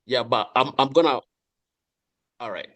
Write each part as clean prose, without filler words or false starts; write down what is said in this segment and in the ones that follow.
Yeah, but I'm gonna. All right.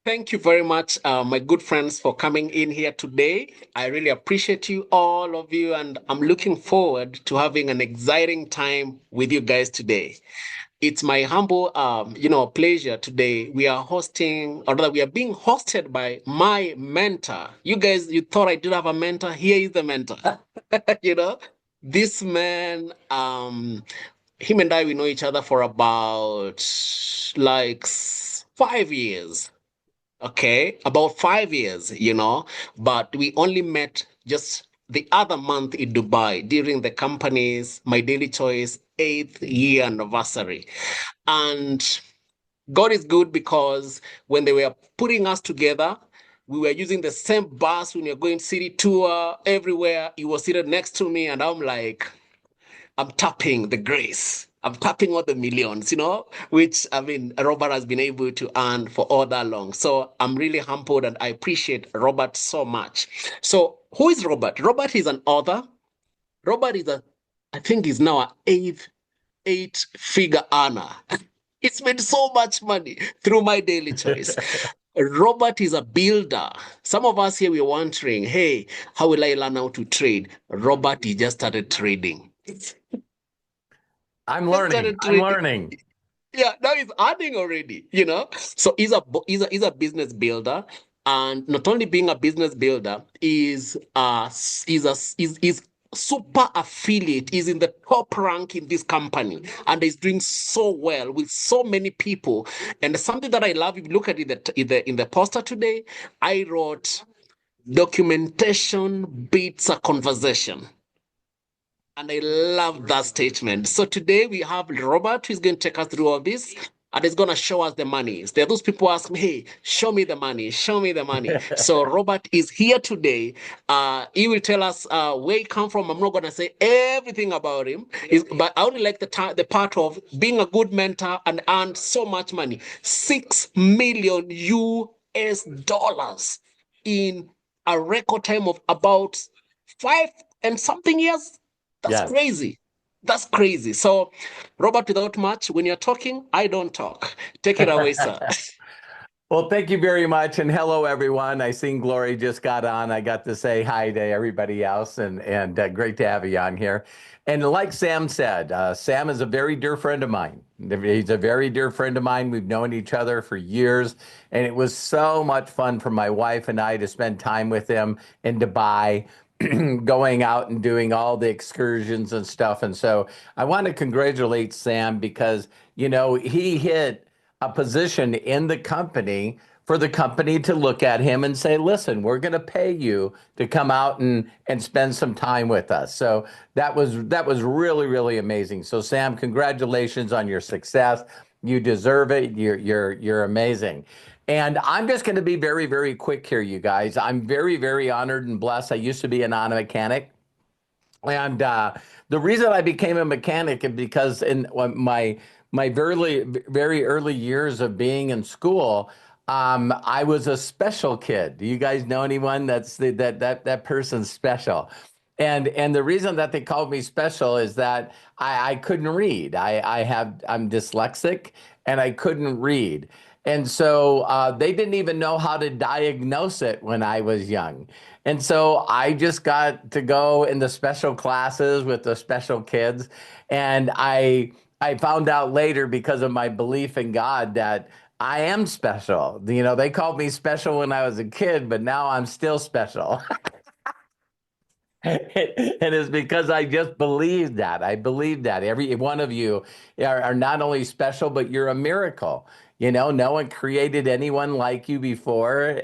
Thank you very much, my good friends, for coming in here today. I really appreciate you, all of you, and I'm looking forward to having an exciting time with you guys today. It's my humble, pleasure today. We are hosting, or rather, we are being hosted by my mentor. You guys, you thought I did have a mentor? Here is the mentor. You know, this man, him and I, we know each other for about like 5 years. Okay, about 5 years, but we only met just the other month in Dubai during the company's My Daily Choice 8th year anniversary. And God is good because when they were putting us together, we were using the same bus when we were going city tour everywhere. He was seated next to me, and I'm like, I'm tapping the grace. I'm tapping all the millions, which I mean, Robert has been able to earn for all that long. So I'm really humbled and I appreciate Robert so much. So, who is Robert? Robert is an author. Robert is I think he's now an eight-figure earner. It's made so much money through My Daily Choice. Robert is a builder. Some of us here we're wondering, hey, how will I learn how to trade? Robert, he just started trading. I'm Just learning. started I'm trading. learning. Yeah, now he's earning already. So he's a business builder, and not only being a business builder, is super affiliate, is in the top rank in this company, and is doing so well with so many people. And something that I love, if you look at it in the poster today, I wrote documentation beats a conversation. And I love that statement. So today we have Robert who's going to take us through all this and he's going to show us the money. There are those people who ask me, hey, show me the money, show me the money. So Robert is here today. He will tell us where he come from. I'm not going to say everything about him, but I only like the part of being a good mentor and earn so much money. 6 million US dollars in a record time of about 5 and something years. That's Yes. crazy. That's crazy. So, Robert, without much, when you're talking, I don't talk. Take it away, sir. Well, thank you very much. And hello, everyone. I seen Glory just got on. I got to say hi to everybody else, and great to have you on here. And like Sam said, Sam is a very dear friend of mine. He's a very dear friend of mine. We've known each other for years, and it was so much fun for my wife and I to spend time with him in Dubai, going out and doing all the excursions and stuff. And so I want to congratulate Sam because, he hit a position in the company for the company to look at him and say, listen, we're going to pay you to come out and spend some time with us. So that was really, really amazing. So Sam, congratulations on your success. You deserve it. You're amazing. And I'm just going to be very, very quick here, you guys. I'm very, very honored and blessed. I used to be an auto mechanic. And the reason I became a mechanic is because in my very early years of being in school, I was a special kid. Do you guys know anyone that person's special? And the reason that they called me special is that I couldn't read. I'm dyslexic and I couldn't read. And so they didn't even know how to diagnose it when I was young. And so I just got to go in the special classes with the special kids. And I found out later because of my belief in God that I am special. They called me special when I was a kid, but now I'm still special. And it's because I just believe that. I believe that every one of you are not only special, but you're a miracle. No one created anyone like you before.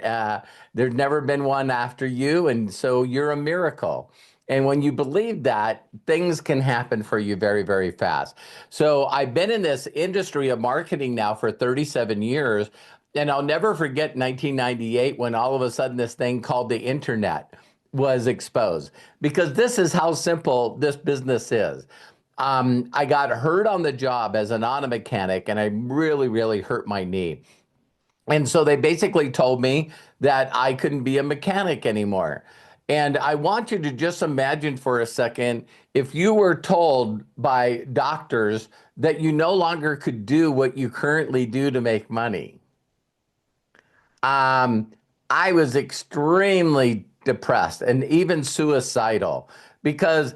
There's never been one after you. And so you're a miracle. And when you believe that, things can happen for you very, very fast. So I've been in this industry of marketing now for 37 years. And I'll never forget 1998 when all of a sudden this thing called the internet was exposed because this is how simple this business is. I got hurt on the job as an auto mechanic and I really, really hurt my knee. And so they basically told me that I couldn't be a mechanic anymore. And I want you to just imagine for a second if you were told by doctors that you no longer could do what you currently do to make money. Um, I was extremely depressed and even suicidal because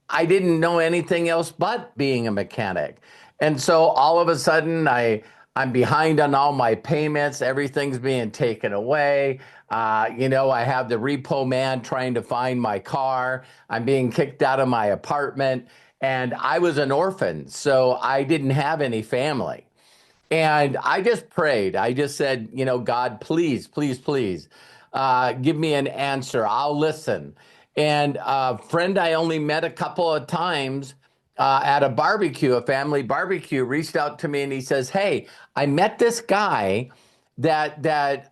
I didn't know anything else but being a mechanic. And so all of a sudden I'm behind on all my payments, everything's being taken away. I have the repo man trying to find my car. I'm being kicked out of my apartment, and I was an orphan, so I didn't have any family. And I just prayed. I just said, God, please, please, please, give me an answer. I'll listen. And a friend I only met a couple of times at a barbecue, a family barbecue, reached out to me and he says, "Hey, I met this guy that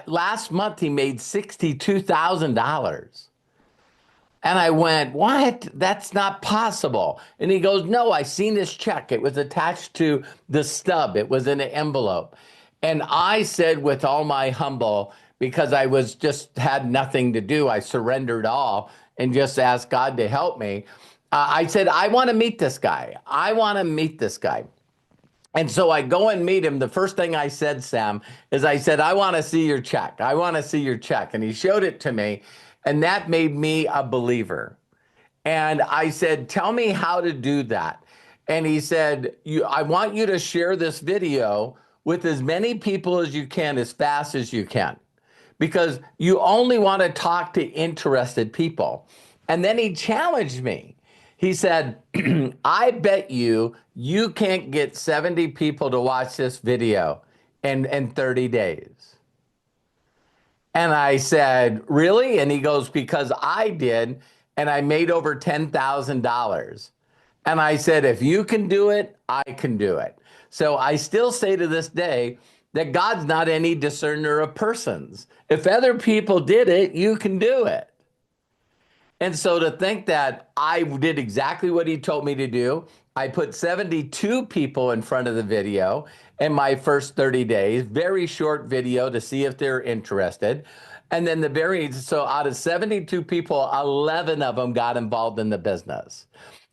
last month he made $62,000." And I went, "What? That's not possible." And he goes, "No, I seen this check. It was attached to the stub. It was in an envelope." And I said, with all my humble, because I was just had nothing to do, I surrendered all and just asked God to help me. I said, "I want to meet this guy. I want to meet this guy." And so I go and meet him. The first thing I said, Sam, is I said, "I want to see your check. I want to see your check." And he showed it to me. And that made me a believer. And I said, "Tell me how to do that." And he said, "I want you to share this video with as many people as you can, as fast as you can, because you only want to talk to interested people." And then he challenged me. He said, "I bet you can't get 70 people to watch this video in 30 days." And I said, "Really?" And he goes, "Because I did, and I made over $10,000. And I said, "If you can do it, I can do it." So I still say to this day that God's not any discerner of persons. If other people did it, you can do it. And so to think that I did exactly what he told me to do, I put 72 people in front of the video in my first 30 days, very short video to see if they're interested. And then so out of 72 people, 11 of them got involved in the business.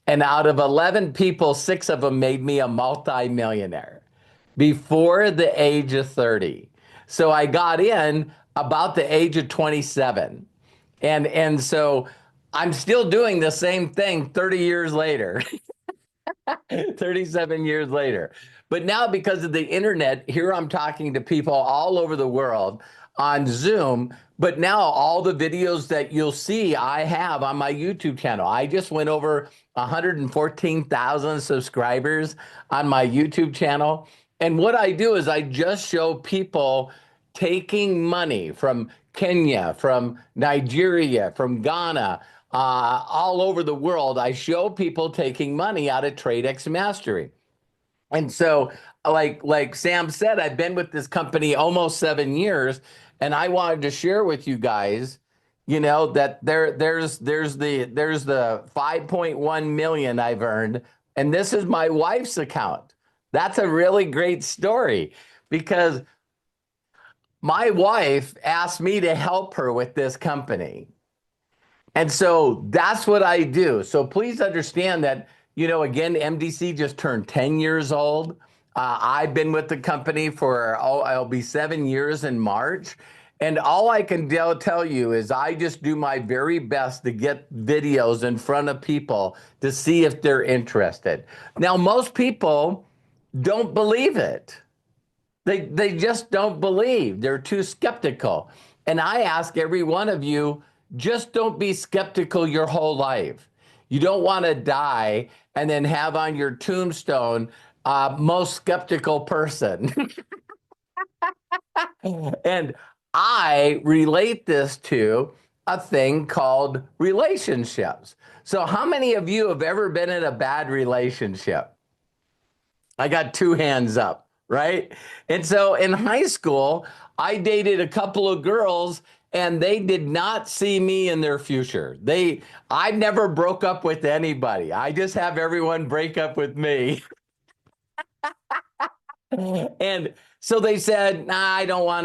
And out of 11 people, 6 of them made me a multimillionaire before the age of 30. So I got in about the age of 27. And so I'm still doing the same thing 30 years later, 37 years later. But now, because of the internet, here I'm talking to people all over the world on Zoom. But now all the videos that you'll see I have on my YouTube channel. I just went over 114,000 subscribers on my YouTube channel. And what I do is I just show people taking money from Kenya, from Nigeria, from Ghana, all over the world. I show people taking money out of TradeX Mastery. And so, like Sam said, I've been with this company almost 7 years, and I wanted to share with you guys, that there's the 5.1 million I've earned, and this is my wife's account. That's a really great story because my wife asked me to help her with this company. And so that's what I do. So please understand that, again, MDC just turned 10 years old. I've been with the company for, I'll be 7 years in March. And all I can tell you is I just do my very best to get videos in front of people to see if they're interested. Now, most people don't believe it. They just don't believe. They're too skeptical. And I ask every one of you, just don't be skeptical your whole life. You don't want to die and then have on your tombstone, most skeptical person. And I relate this to a thing called relationships. So how many of you have ever been in a bad relationship? I got 2 hands up, right? And so in high school, I dated a couple of girls and they did not see me in their future. I never broke up with anybody. I just have everyone break up with me. And so they said, "Nah, I don't want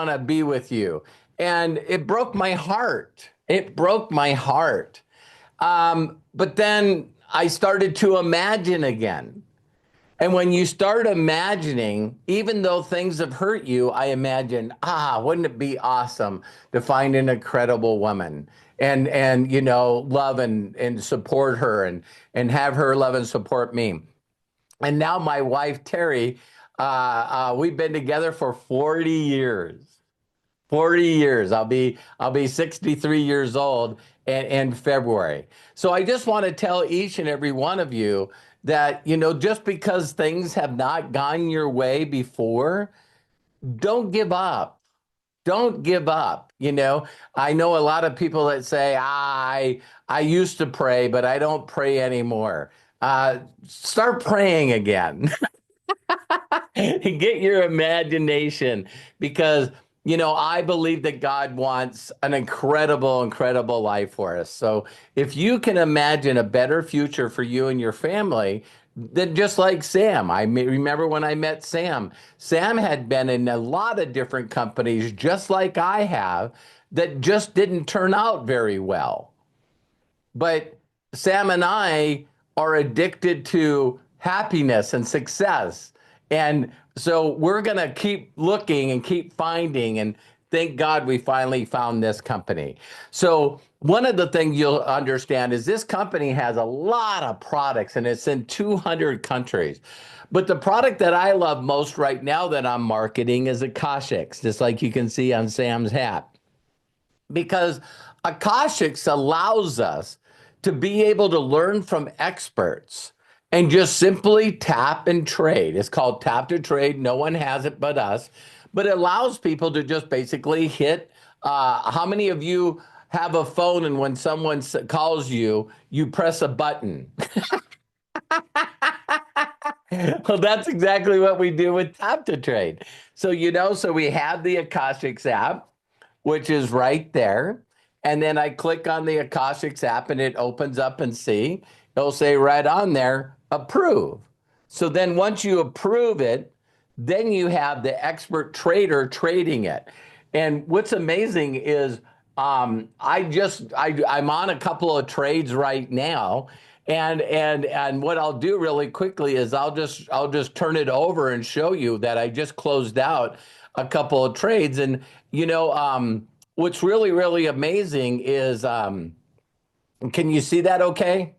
to be with you." And it broke my heart. It broke my heart. But then I started to imagine again. And when you start imagining, even though things have hurt you, I imagine, wouldn't it be awesome to find an incredible woman and love and support her and have her love and support me. And now my wife Terry, we've been together for 40 years. 40 years. I'll be 63 years old in February. So I just want to tell each and every one of you that, just because things have not gone your way before, don't give up. Don't give up. I know a lot of people that say, I used to pray, but I don't pray anymore. Start praying again. Get your imagination because I believe that God wants an incredible, incredible life for us. So if you can imagine a better future for you and your family, then just like Sam, remember when I met Sam. Sam had been in a lot of different companies, just like I have, that just didn't turn out very well. But Sam and I are addicted to happiness and success. And so we're going to keep looking and keep finding. And thank God we finally found this company. So, one of the things you'll understand is this company has a lot of products and it's in 200 countries. But the product that I love most right now that I'm marketing is Akashics, just like you can see on Sam's hat, because Akashics allows us to be able to learn from experts and just simply tap and trade. It's called tap to trade. No one has it but us, but it allows people to just basically hit. How many of you have a phone and when someone calls you, you press a button? Well, that's exactly what we do with tap to trade. So we have the Akashics app, which is right there. And then I click on the Akashics app and it opens up and see, it'll say right on there, approve. So then once you approve it, then you have the expert trader trading it. And what's amazing is I'm on a couple of trades right now. And what I'll do really quickly is I'll just turn it over and show you that I just closed out a couple of trades. And what's really, really amazing is, can you see that okay,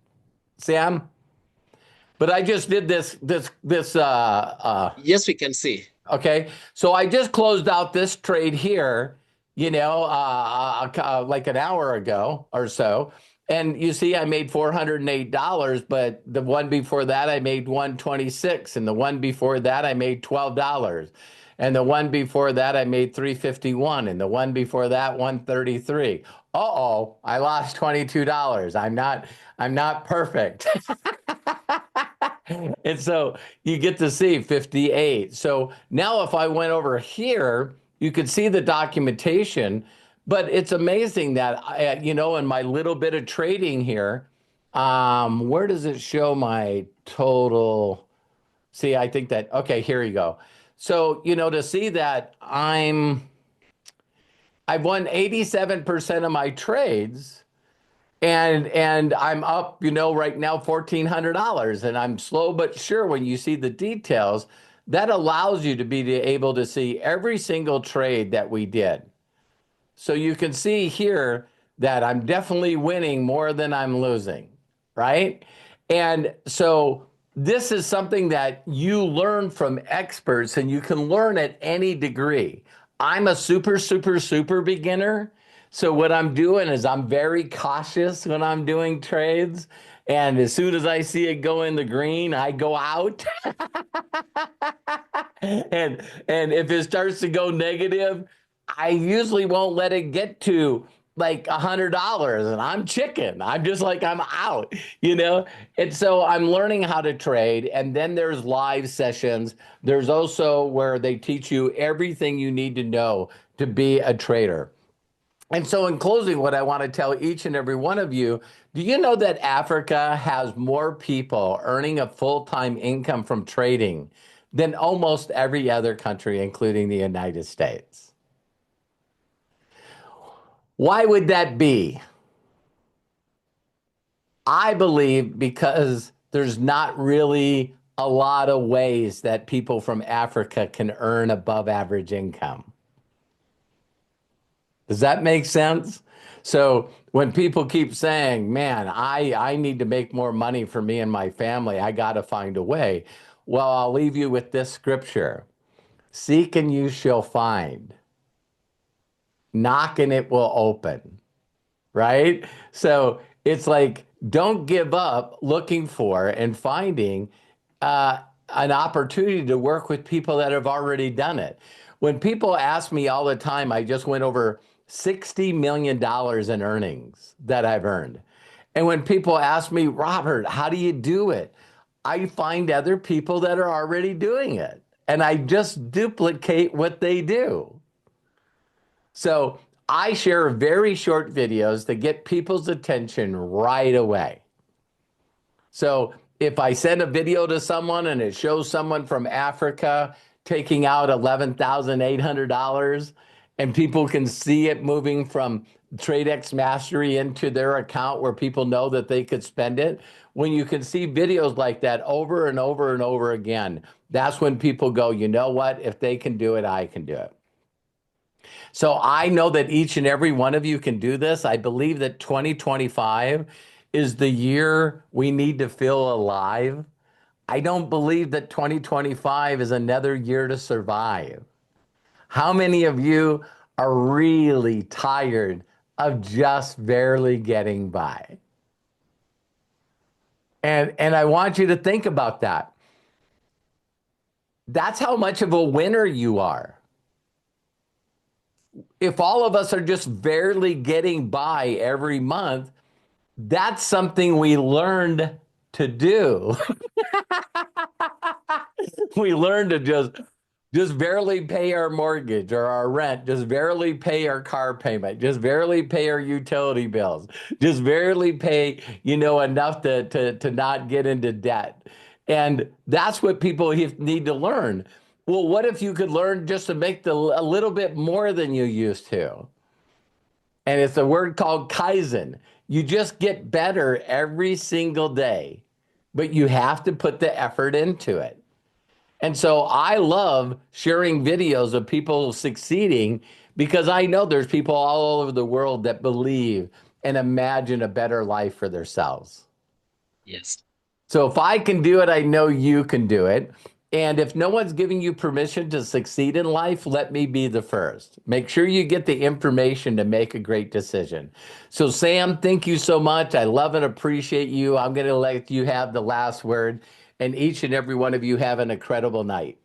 Sam? But I just did this. Yes, we can see. Okay. So I just closed out this trade here, like an hour ago or so. And you see, I made $408, but the one before that, I made 126, and the one before that, I made $12. And the one before that, I made 351, and the one before that, 133. Uh-oh, I lost $22. I'm not perfect. And so you get to see 58. So now if I went over here, you could see the documentation, but it's amazing that in my little bit of trading here, where does it show my total? See, I think that, okay, here you go. So, to see that I've won 87% of my trades. And I'm up, right now $1,400, and I'm slow but sure. When you see the details, that allows you to be able to see every single trade that we did. So you can see here that I'm definitely winning more than I'm losing, right? And so this is something that you learn from experts, and you can learn at any degree. I'm a super, super, super beginner. So what I'm doing is I'm very cautious when I'm doing trades. And as soon as I see it go in the green, I go out. And if it starts to go negative, I usually won't let it get to like $100, and I'm chicken. I'm just like, I'm out. And so I'm learning how to trade. And then there's live sessions. There's also where they teach you everything you need to know to be a trader. And so in closing, what I want to tell each and every one of you, do you know that Africa has more people earning a full-time income from trading than almost every other country, including the United States? Why would that be? I believe because there's not really a lot of ways that people from Africa can earn above average income. Does that make sense? So when people keep saying, man, I need to make more money for me and my family, I got to find a way. Well, I'll leave you with this scripture. Seek and you shall find. Knock and it will open. Right? So it's like, don't give up looking for and finding uh, an opportunity to work with people that have already done it. When people ask me all the time, I just went over $60 million in earnings that I've earned. And when people ask me, Robert, how do you do it? I find other people that are already doing it and I just duplicate what they do. So I share very short videos that get people's attention right away. So if I send a video to someone and it shows someone from Africa taking out $11,800 and people can see it moving from TradeX Mastery into their account where people know that they could spend it, when you can see videos like that over and over and over again, that's when people go, you know what? If they can do it, I can do it. So I know that each and every one of you can do this. I believe that 2025 is the year we need to feel alive. I don't believe that 2025 is another year to survive. How many of you are really tired of just barely getting by? And I want you to think about that. That's how much of a winner you are. If all of us are just barely getting by every month, that's something we learned to do. We learned to just barely pay our mortgage or our rent, just barely pay our car payment, just barely pay our utility bills, just barely pay, enough to not get into debt. And that's what people need to learn. Well, what if you could learn just to make a little bit more than you used to? And it's a word called Kaizen. You just get better every single day, but you have to put the effort into it. And so I love sharing videos of people succeeding because I know there's people all over the world that believe and imagine a better life for themselves. Yes. So if I can do it, I know you can do it. And if no one's giving you permission to succeed in life, let me be the first. Make sure you get the information to make a great decision. So, Sam, thank you so much. I love and appreciate you. I'm going to let you have the last word. And each and every one of you have an incredible night.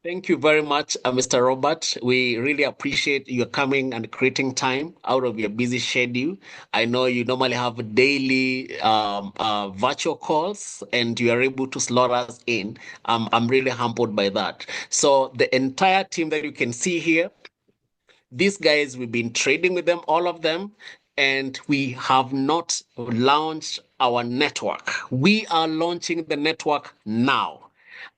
Thank you very much, Mr. Robert. We really appreciate your coming and creating time out of your busy schedule. I know you normally have daily virtual calls and you are able to slot us in. I'm really humbled by that. So the entire team that you can see here, these guys, we've been trading with them, all of them, and we have not launched our network. We are launching the network now.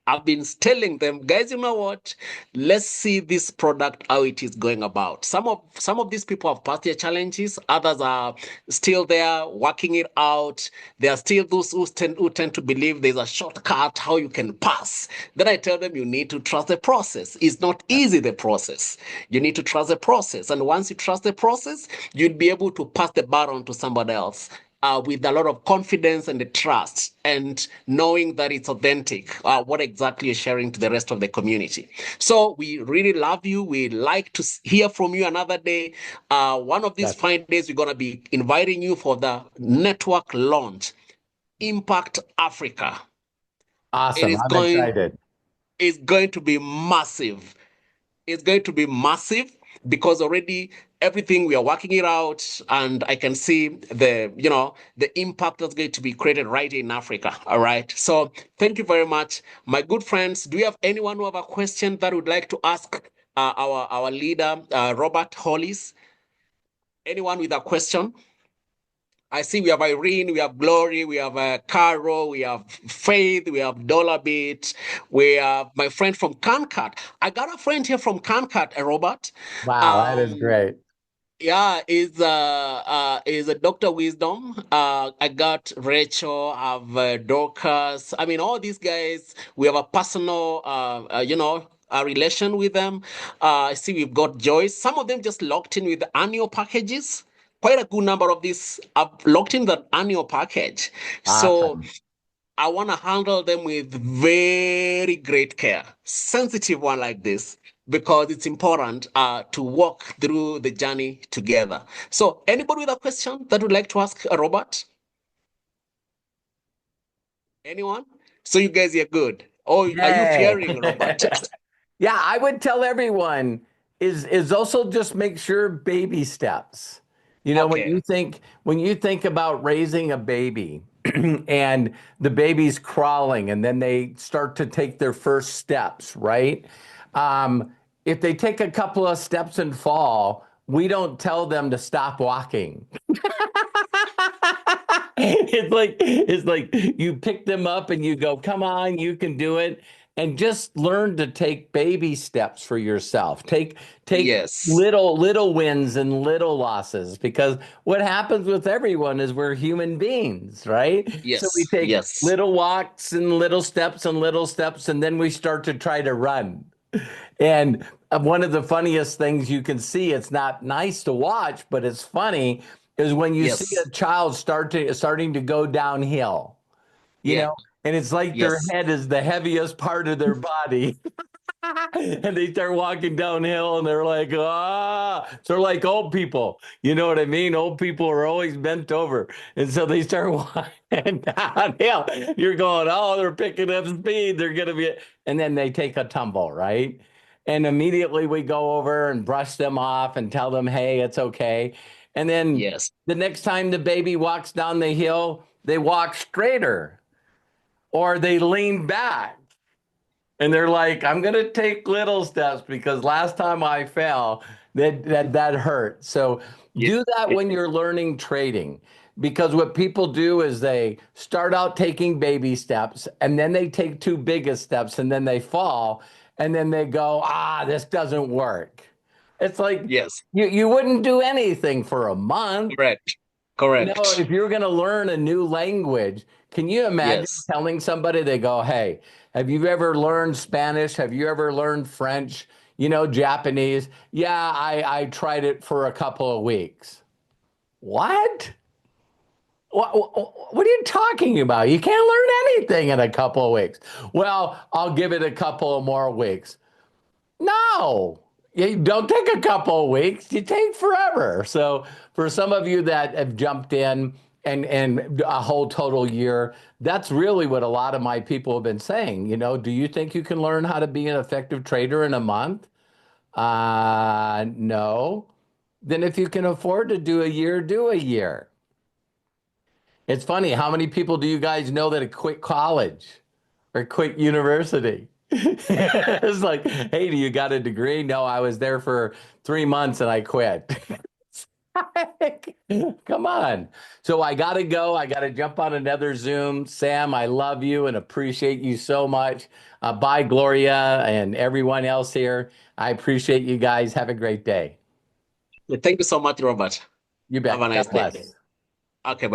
I've been telling them, guys, you know what? Let's see this product how it is going about. Some of these people have passed their challenges. Others are still there working it out. There are still those who tend to believe there's a shortcut how you can pass. Then I tell them you need to trust the process. It's not easy, the process. You need to trust the process. And once you trust the process, you'll be able to pass the baton to somebody else with a lot of confidence and the trust and knowing that it's authentic, what exactly you're sharing to the rest of the community. So we really love you. We like to hear from you another day. One of these Yes. fine days, we're going to be inviting you for the network launch, Impact Africa. It Awesome. is I'm going, excited. it's going to be massive. It's going to be massive because already everything we are working it out and I can see the impact that's going to be created right in Africa. All right. So thank you very much. My good friends, do you have anyone who have a question that would like to ask our leader, Robert Hollis? Anyone with a question? I see we have Irene, we have Glory, we have Caro, we have Faith, we have Dollarbit, we have my friend from Concat. I got a friend here from Concat, Robert. Wow, that is Um, great. yeah, is a Dr. Wisdom. I got Rachel, I've Dorcas. I mean, all these guys, we have a personal a relation with them. I see we've got Joyce. Some of them just locked in with the annual packages. Quite a good number of these have locked in the annual package. So Awesome. I want to handle them with very great care, sensitive one like this, because it's important to walk through the journey together. So, anybody with a question that would like to ask Robert? Anyone? So you guys are good. Oh, are you Yay. fearing Robert? Yeah, I would tell everyone is also just make sure baby steps. You know, Okay. when you think about raising a baby and the baby's crawling and then they start to take their first steps, right? Um, if they take a couple of steps and fall, we don't tell them to stop walking. It's like you pick them up and you go, come on, you can do it. And just learn to take baby steps for yourself. Take Yes. little wins and little losses because what happens with everyone is we're human beings, right? So we Yes. take Yes. little walks and little steps, and then we start to try to run. And one of the funniest things you can see, it's not nice to watch, but it's funny, is when you see Yes. a child starting to go downhill, you Yeah. know, and it's like their Yes. head is the heaviest part of their body. And they start walking downhill and they're like, ah, they're like old people. You know what I mean? Old people are always bent over. And so they start walking downhill. You're going, oh, they're picking up speed. They're going to be, and then they take a tumble, right? And immediately we go over and brush them off and tell them, hey, it's okay. And then Yes. the next time the baby walks down the hill, they walk straighter or they lean back and they're like, I'm gonna take little steps because last time I fell, that hurt. So Yeah. do that when you're learning trading. Because what people do is they start out taking baby steps and then they take two biggest steps and then they fall and then they go, this doesn't work. It's like Yes. you wouldn't do anything for a month. Correct. You know, Correct. if you're going to learn a new language, can you imagine Yes. telling somebody, they go, hey, have you ever learned Spanish? Have you ever learned French? You know, Japanese? Yeah, I tried it for a couple of weeks. What? What are you talking about? You can't learn anything in a couple of weeks. Well, I'll give it a couple of more weeks. No, you don't take a couple of weeks. You take forever. So for some of you that have jumped in and a whole total year, that's really what a lot of my people have been saying. You know, do you think you can learn how to be an effective trader in a month? No. Then if you can afford to do a year, do a year. It's funny, how many people do you guys know that have quit college or quit university? It's like, hey, do you got a degree? No, I was there for 3 months and I quit. Come on. So I got to go. I got to jump on another Zoom. Sam, I love you and appreciate you so much. Bye, Gloria, and everyone else here. I appreciate you guys. Have a great day. Thank you so much, Robert. You Have a bet. God nice day. bless. Okay, bye.